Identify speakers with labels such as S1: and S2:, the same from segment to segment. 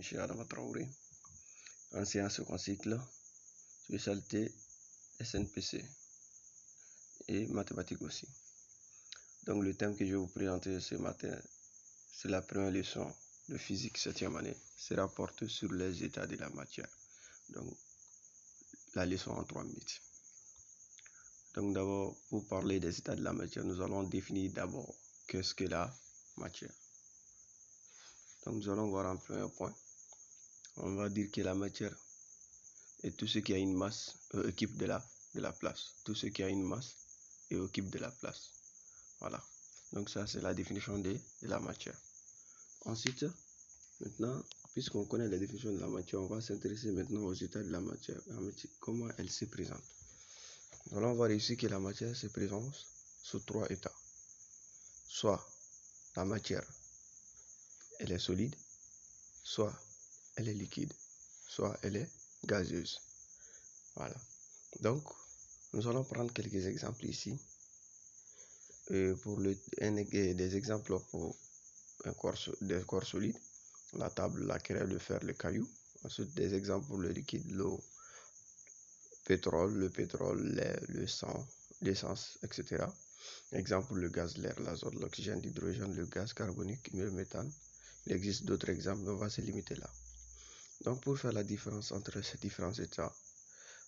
S1: M. Adama Traoré, ancien second cycle, spécialité SNPC et mathématiques aussi. Donc le thème que je vais vous présenter ce matin, c'est la première leçon de physique 7e année. Sera portée sur les états de la matière. Donc la leçon en 3 minutes. Donc d'abord, pour parler des états de la matière, nous allons définir d'abord qu'est-ce que la matière. Donc nous allons voir en premier point. On va dire que la matière est tout ce qui a une masse occupe de la place. Tout ce qui a une masse et occupe de la place. Voilà. Donc ça, c'est la définition de la matière. Ensuite, maintenant, puisqu'on connaît la définition de la matière, on va s'intéresser maintenant aux états de la matière. Comment elle se présente. Nous allons voir ici que la matière se présente sous 3 états. Soit la matière, elle est solide, soit elle est liquide, soit elle est gazeuse. Voilà. Donc, nous allons prendre quelques exemples ici. Pour des exemples pour des corps solides, la table, la craie, le fer, le caillou. Ensuite, des exemples pour le liquide, l'eau, le pétrole, l'air, le sang, l'essence, etc. Exemple pour le gaz, l'air, l'azote, l'oxygène, l'hydrogène, le gaz carbonique, le méthane. Il existe d'autres exemples, mais on va se limiter là. Donc, pour faire la différence entre ces différents états,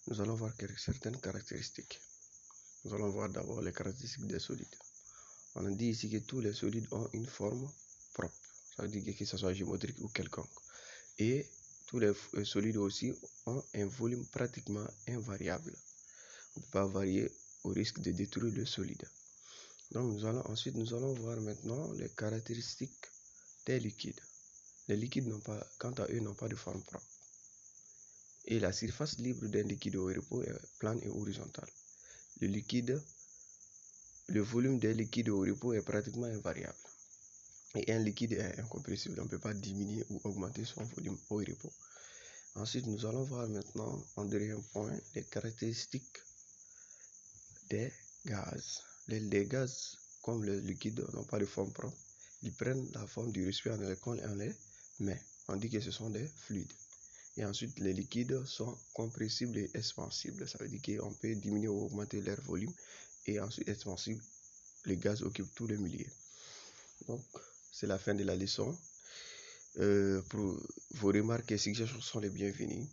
S1: nous allons voir certaines caractéristiques. Nous allons voir d'abord les caractéristiques des solides. On a dit ici que tous les solides ont une forme propre. Ça veut dire que ce soit géométrique ou quelconque. Et tous les solides aussi ont un volume pratiquement invariable. On ne peut pas varier au risque de détruire le solide. Donc nous allons voir maintenant les caractéristiques des liquides. Les liquides quant à eux, n'ont pas de forme propre. Et la surface libre d'un liquide au repos est plane et horizontale. Le volume des liquides au repos est pratiquement invariable. Et un liquide est incompressible. On ne peut pas diminuer ou augmenter son volume au repos. Ensuite, nous allons voir maintenant, en deuxième point, les caractéristiques des gaz. Les gaz, comme les liquides, n'ont pas de forme propre. Ils prennent la forme du récipient dans lequel on les met. On dit que ce sont des fluides. Et ensuite, les liquides sont compressibles et expansibles. Ça veut dire qu'on peut diminuer ou augmenter leur volume. Et ensuite, expansible, les gaz occupent tout le milieu. Donc, c'est la fin de la leçon. Pour vos remarques et suggestions sont les bienvenues.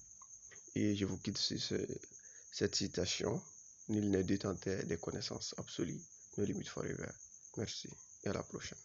S1: Et je vous quitte sur cette citation. Nul n'est détenteur des connaissances absolues, no limit forever. Merci et à la prochaine.